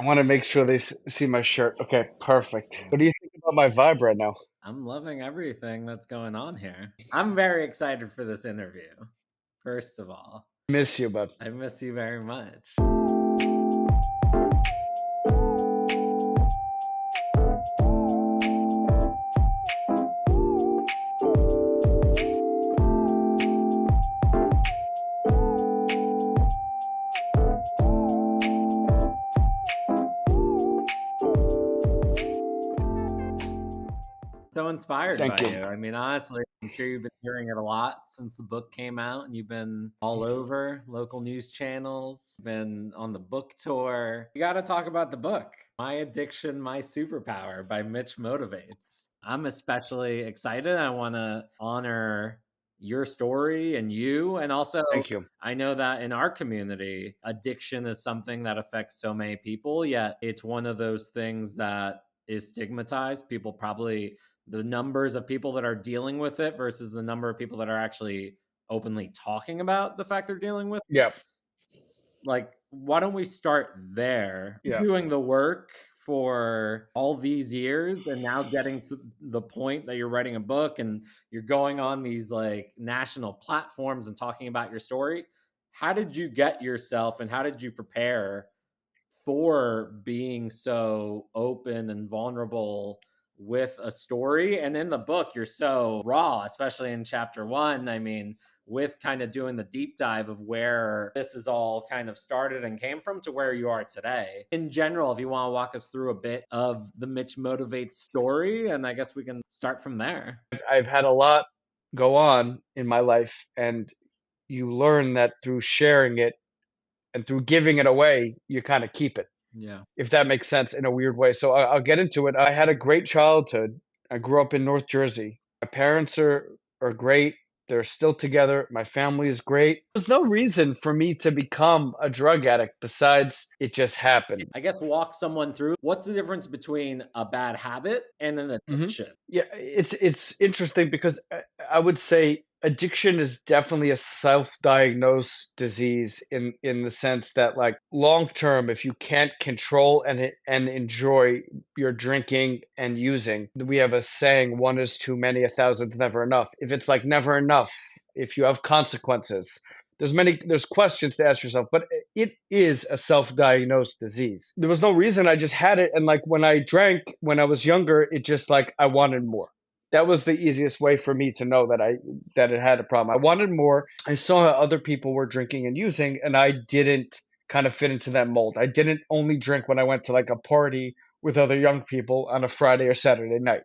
I want to make sure they see my shirt. Okay, perfect. What do you think about my vibe right now? I'm loving everything that's going on here. I'm very excited for this interview. First of all, Miss you, bud. I miss you very much. So inspired by Thank you. you. I mean, honestly, I'm sure you've been hearing it a lot since the book came out, and you've been all over local news channels, been on the book tour. You got to talk about the book, My Addiction, My Superpower by Mitch Motivates. I'm especially excited. I want to honor your story and you. And also, Thank you. I know that in our community, addiction is something that affects so many people, yet it's one of those things that is stigmatized. People probably the numbers of people that are dealing with it versus the number of people that are actually openly talking about the fact they're dealing with it. Yeah. Like, why don't we start there? Yeah. Doing the work for all these years and now getting to the point that you're writing a book and you're going on these like national platforms and talking about your story. How did you get yourself and how did you prepare for being so open and vulnerable with a story? And in the book, you're so raw, especially in chapter 1. I mean, with kind of doing the deep dive of where this is all kind of started and came from to where you are today. In general, if you want to walk us through a bit of the Mitch Motivates story, and I guess we can start from there. I've had a lot go on in my life, and you learn that through sharing it and through giving it away, you kind of keep it, Yeah. if that makes sense in a weird way. So I'll get into it. I had a great childhood. I grew up in North Jersey. My parents are great. They're still together. My family is great. There's no reason for me to become a drug addict besides it just happened. I guess walk someone through what's the difference between a bad habit and an hmm addiction. Yeah, it's interesting because I would say addiction is definitely a self-diagnosed disease in the sense that like long term, if you can't control and enjoy your drinking and using, we have a saying: one is too many, a thousand's never enough. If it's like never enough, if you have consequences, there's questions to ask yourself, but it is a self-diagnosed disease. There was no reason, I just had it, and like when I drank when I was younger, it just like I wanted more. That was the easiest way for me to know that it had a problem. I wanted more. I saw how other people were drinking and using, and I didn't kind of fit into that mold. I didn't only drink when I went to like a party with other young people on a Friday or Saturday night.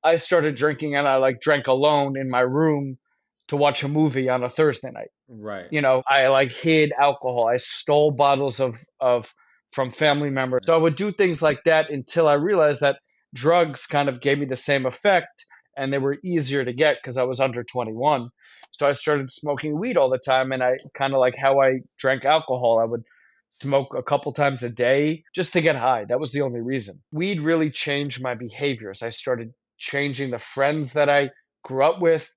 I started drinking, and I like drank alone in my room to watch a movie on a Thursday night. Right. I like hid alcohol. I stole bottles of from family members. So I would do things like that until I realized that drugs kind of gave me the same effect, and they were easier to get because I was under 21. So I started smoking weed all the time, and I kind of like how I drank alcohol. I would smoke a couple times a day just to get high. That was the only reason. Weed really changed my behaviors. I started changing the friends that I grew up with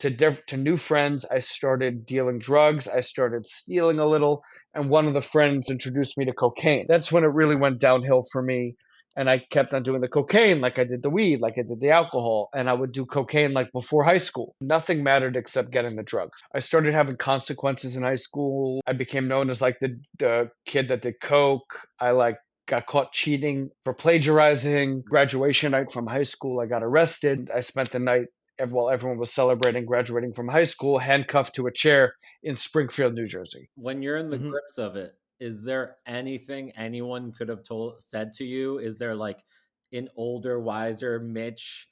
to new friends. I started dealing drugs. I started stealing a little, and one of the friends introduced me to cocaine. That's when it really went downhill for me. And I kept on doing the cocaine like I did the weed, like I did the alcohol, and I would do cocaine like before high school. Nothing mattered except getting the drugs. I started having consequences in high school. I became known as like the kid that did coke. I like got caught cheating for plagiarizing. Graduation night from high school, I got arrested. I spent the night while everyone was celebrating graduating from high school, handcuffed to a chair in Springfield, New Jersey. When you're in the hmm grips of it, is there anything anyone could have said to you? Is there like an older, wiser Mitch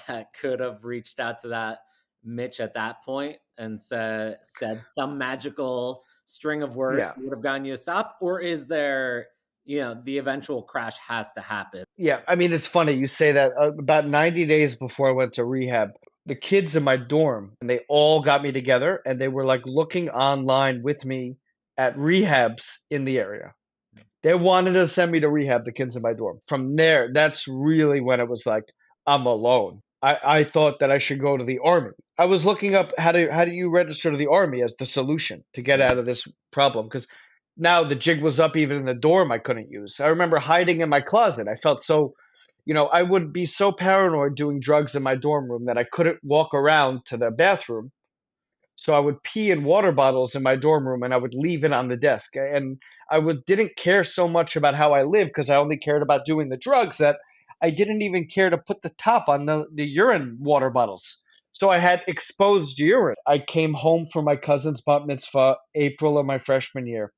that could have reached out to that Mitch at that point and said some magical string of words Yeah. that would have gotten you to stop? Or is there, the eventual crash has to happen? Yeah. I mean, it's funny you say that. About 90 days before I went to rehab, the kids in my dorm, and they all got me together, and they were like looking online with me at rehabs in the area. They wanted to send me to rehab, the kids in my dorm. From there, that's really when it was like, I'm alone. I thought that I should go to the army. I was looking up how do you register to the army as the solution to get out of this problem, because Now the jig was up even in the dorm I couldn't use. I remember hiding in my closet. I felt so, I would be so paranoid doing drugs in my dorm room that I couldn't walk around to the bathroom. So I would pee in water bottles in my dorm room and I would leave it on the desk. And I would didn't care so much about how I lived because I only cared about doing the drugs that I didn't even care to put the top on the urine water bottles. So I had exposed urine. I came home from my cousin's bat mitzvah April of my freshman year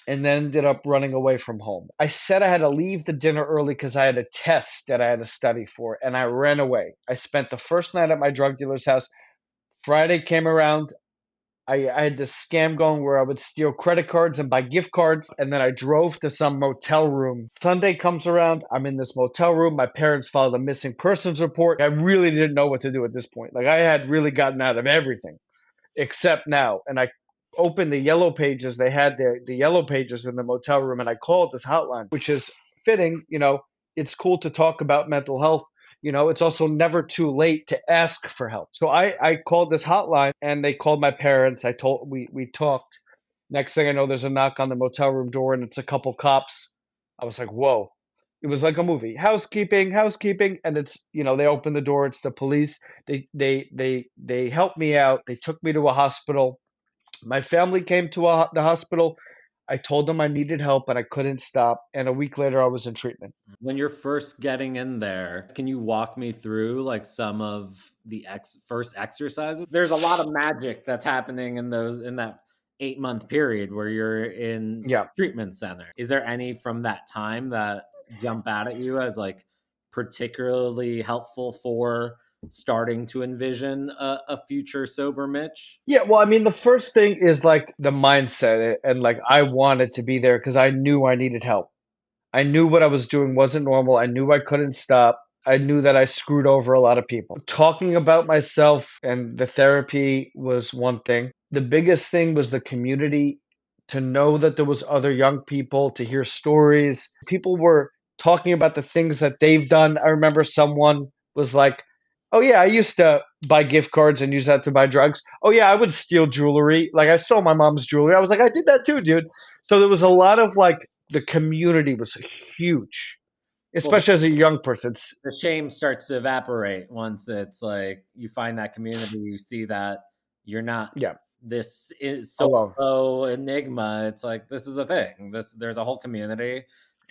and then ended up running away from home. I said I had to leave the dinner early because I had a test that I had to study for, and I ran away. I spent the first night at my drug dealer's house. Friday came around. I had this scam going where I would steal credit cards and buy gift cards, and then I drove to some motel room. Sunday comes around. I'm in this motel room. My parents filed a missing persons report. I really didn't know what to do at this point. Like I had really gotten out of everything except now. And I opened the yellow pages. They had the yellow pages in the motel room, and I called this hotline, which is fitting. It's cool to talk about mental health. It's also never too late to ask for help. So I called this hotline, and they called my parents. We talked. Next thing I know, there's a knock on the motel room door, and it's a couple cops. I was like, whoa. It was like a movie. Housekeeping, housekeeping, and it's they open the door. It's the police. They helped me out. They took me to a hospital. My family came to the hospital. I told them I needed help and I couldn't stop. And a week later, I was in treatment. When you're first getting in there, can you walk me through like some of the first exercises? There's a lot of magic that's happening in that 8-month period where you're in Yeah. treatment center. Is there any from that time that jump out at you as like particularly helpful for starting to envision a future sober Mitch? Yeah. Well, I mean, the first thing is like the mindset. And like I wanted to be there because I knew I needed help. I knew what I was doing wasn't normal. I knew I couldn't stop. I knew that I screwed over a lot of people. Talking about myself and the therapy was one thing. The biggest thing was the community, to know that there was other young people, to hear stories. People were talking about the things that they've done. I remember someone was like, "Oh yeah, I used to buy gift cards and use that to buy drugs. Oh yeah, I would steal jewelry. Like I stole my mom's jewelry." I was like, "I did that too, dude." So there was a lot of like the community was huge, Well, especially as a young person. the shame starts to evaporate once it's like you find that community, you see that you're not Yeah, this is alone. so enigma. It's like this is a thing. There's a whole community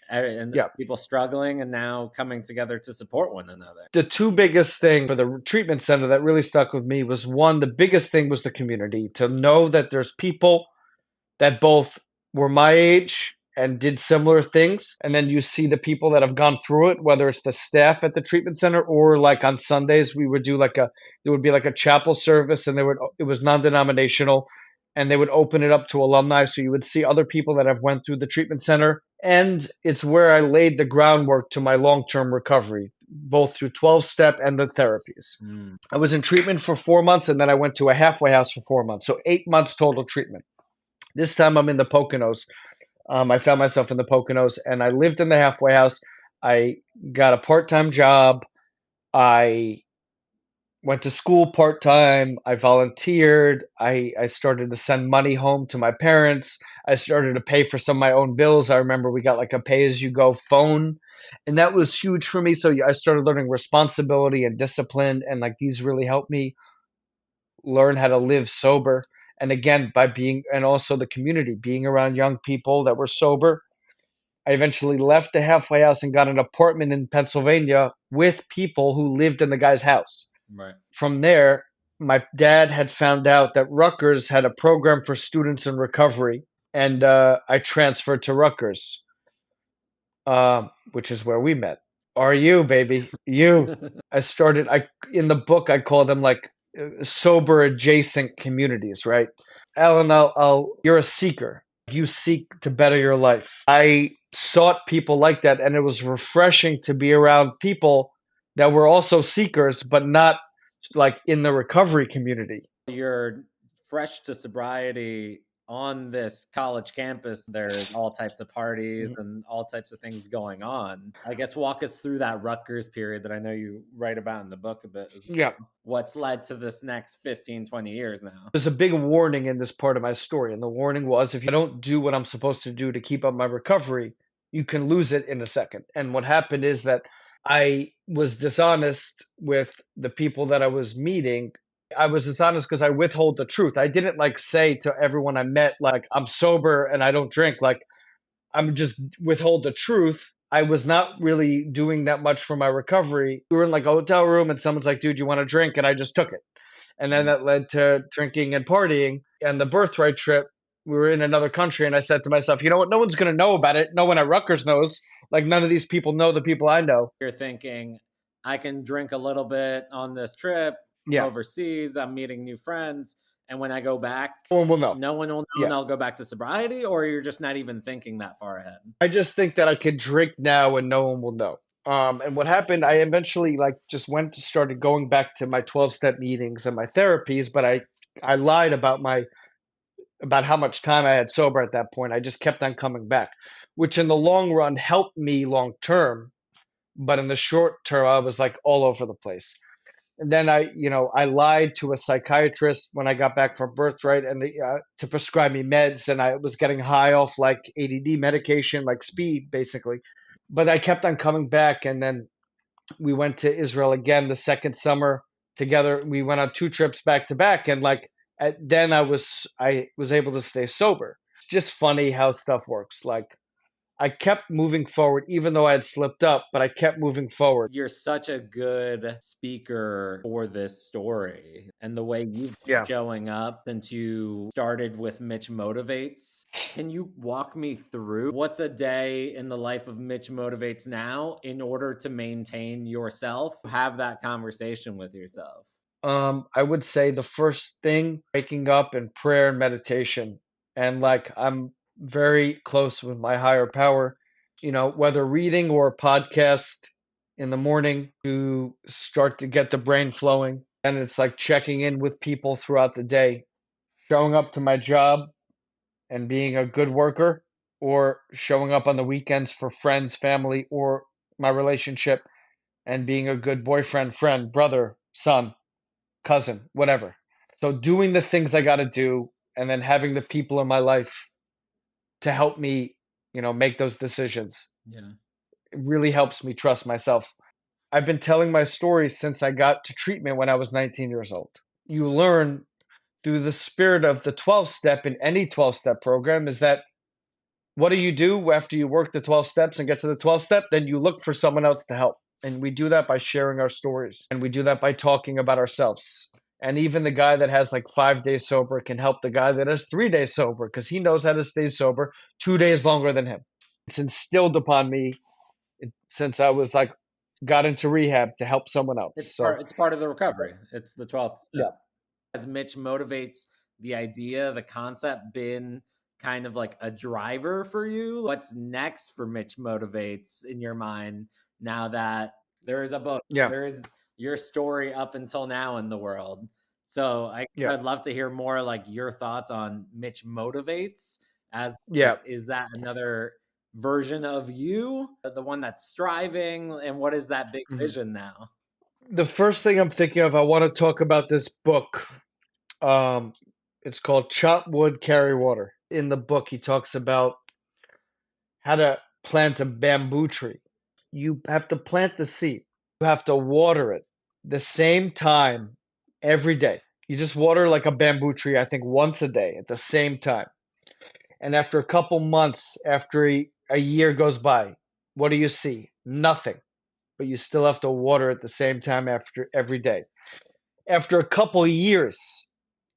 and Yeah. people struggling and now coming together to support one another. The two biggest thing for the treatment center that really stuck with me was one, the biggest thing was the community, to know that there's people that both were my age and did similar things. And then you see the people that have gone through it, whether it's the staff at the treatment center or like on Sundays, we would do there would be like a chapel service and it was non-denominational and they would open it up to alumni. So you would see other people that have went through the treatment center. And it's where I laid the groundwork to my long-term recovery, both through 12-step and the therapies. I was in treatment for 4 months and then I went to a halfway house for 4 months. So 8 months total treatment. This time I'm in the Poconos. I found myself in the Poconos and I lived in the halfway house. I got a part time job. I went to school part time. I volunteered. I started to send money home to my parents. I started to pay for some of my own bills. I remember we got like a pay as you go phone, and that was huge for me. So I started learning responsibility and discipline, and like these really helped me learn how to live sober. And again, by being, and also the community, being around young people that were sober. I eventually left the halfway house and got an apartment in Pennsylvania with people who lived in the guy's house. Right. From there, my dad had found out that Rutgers had a program for students in recovery, and I transferred to Rutgers, which is where we met. Are you, baby? You. I started. I In the book I call them like sober adjacent communities, right? Alan, you're a seeker. You seek to better your life. I sought people like that, and it was refreshing to be around people that were also seekers, but not like in the recovery community. You're fresh to sobriety on this college campus, there's all types of parties Mhm. and all types of things going on. I guess walk us through that Rutgers period that I know you write about in the book a bit as Yeah. well. What's led to this next 15, 20 years now? There's a big warning in this part of my story, and the warning was if you don't do what I'm supposed to do to keep up my recovery, you can lose it in a second. And what happened is that I was dishonest with the people that I was meeting. I was dishonest because I withhold the truth. I didn't like say to everyone I met, like, I'm sober and I don't drink. Like, I'm just withhold the truth. I was not really doing that much for my recovery. We were in like a hotel room and someone's like, dude, you want a drink? And I just took it. And then that led to drinking and partying. And the birthright trip, we were in another country. And I said to myself, you know what? No one's going to know about it. No one at Rutgers knows. Like, none of these people know the people I know. You're thinking, I can drink a little bit on this trip. I'm Yeah. overseas, I'm meeting new friends. And when I go back, No one will know. no one will know Yeah. and I'll go back to sobriety, or you're just not even thinking that far ahead. I just think that I could drink now and no one will know. And what happened, I eventually like just went to started going back to my 12-step meetings and my therapies, but I lied about how much time I had sober at that point. I just kept on coming back, which in the long run helped me long term, but in the short term I was like all over the place. And then I lied to a psychiatrist when I got back from Birthright and to prescribe me meds, and I was getting high off like ADD medication, like speed, basically. But I kept on coming back, and then we went to Israel again the second summer together. We went on 2 trips back to back, and like then I was able to stay sober. Just funny how stuff works. Like I kept moving forward, even though I had slipped up, but I kept moving forward. You're such a good speaker for this story and the way you've been Yeah. showing up since you started with Mitch Motivates. Can you walk me through what's a day in the life of Mitch Motivates now in order to maintain yourself? Have that conversation with yourself. I would say the first thing, waking up and prayer and meditation. And like I'm very close with my higher power, whether reading or a podcast in the morning to start to get the brain flowing. And it's like checking in with people throughout the day, showing up to my job and being a good worker, or showing up on the weekends for friends, family, or my relationship and being a good boyfriend, friend, brother, son, cousin, whatever. So doing the things I got to do and then having the people in my life to help me, make those decisions. Yeah. It really helps me trust myself. I've been telling my story since I got to treatment when I was 19 years old. You learn through the spirit of the 12 step in any 12 step program is that what do you do after you work the 12 steps and get to the 12 step? Then you look for someone else to help. And we do that by sharing our stories. And we do that by talking about ourselves. And even the guy that has like 5 days sober can help the guy that has 3 days sober because he knows how to stay sober 2 days longer than him. It's instilled upon me since I was like, got into rehab to help someone else. It's part of the recovery. It's the 12th step. Yeah. As Mitch Motivates, the idea, the concept been kind of like a driver for you? What's next for Mitch Motivates in your mind now that there is a book, Yeah. there is your story up until now in the world? So Yeah. I'd love to hear more like your thoughts on Mitch Motivates as Yeah. is that another version of you, the one that's striving, and what is that big Mhm. vision now? The first thing I'm thinking of, I want to talk about this book. It's called Chop Wood, Carry Water. In the book, he talks about how to plant a bamboo tree. You have to plant the seed. You have to water it the same time every day. You just water like a bamboo tree, I think, once a day at the same time. And after a couple months, after a year goes by, what do you see? Nothing. But you still have to water at the same time after every day. After a couple years,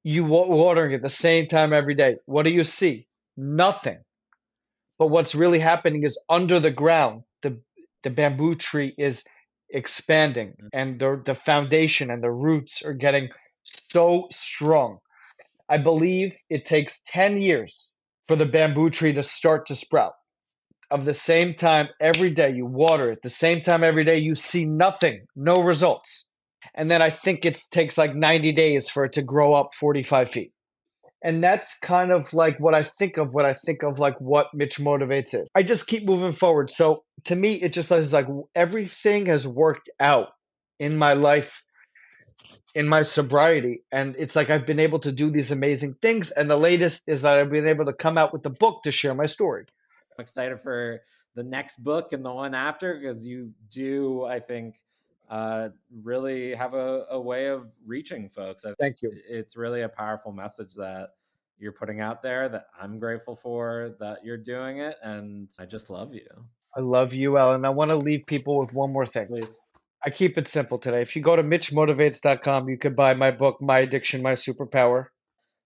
you watering at the same time every day. What do you see? Nothing. But what's really happening is under the ground, the bamboo tree is expanding, and the foundation and the roots are getting so strong. I believe it takes 10 years for the bamboo tree to start to sprout. Of the same time every day, you water it, the same time every day, you see nothing, no results. And then I think it takes like 90 days for it to grow up 45 feet. And that's kind of like what I think of when I think of like what Mitch Motivates is. I just keep moving forward. So to me, it just is like everything has worked out in my life, in my sobriety. And it's like I've been able to do these amazing things. And the latest is that I've been able to come out with the book to share my story. I'm excited for the next book and the one after, because you do, I think, really have a way of reaching folks. Thank you. It's really a powerful message that you're putting out there, that I'm grateful for that you're doing it, and I just love you. I love you, Alan. I want to leave people with one more thing. Please. I keep it simple today. If you go to mitchmotivates.com, you can buy my book, My Addiction, My Superpower.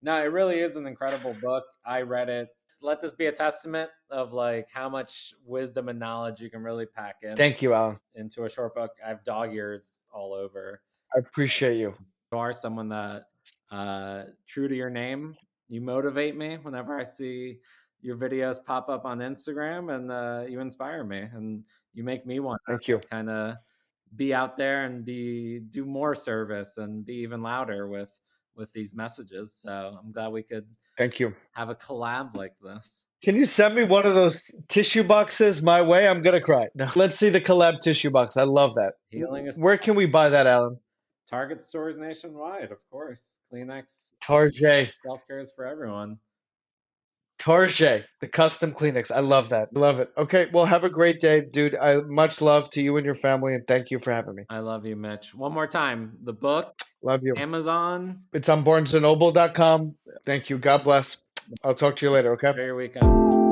No, it really is an incredible book. I read it. Let this be a testament of like how much wisdom and knowledge you can really pack in Thank you, Alan. into a short book. I have dog ears all over. I appreciate you. You are someone that, true to your name, you motivate me whenever I see your videos pop up on Instagram, and you inspire me, and you make me want Thank to you. kind of be out there and do more service and be even louder with these messages. So I'm glad we could Thank you. have a collab like this. Can you send me one of those tissue boxes my way? I'm gonna cry. No. Let's see the collab tissue box. I love that. Healing is Where can we buy that, Alan? Target stores nationwide, of course. Kleenex Target. self-care is for everyone. Target, the custom Kleenex. I love that. Love it. Okay, well, have a great day, dude. Much love to you and your family, and thank you for having me. I love you, Mitch. One more time, the book, Love you. Amazon. It's on barnesandnoble.com. Thank you. God bless. I'll talk to you later, okay? Enjoy your weekend.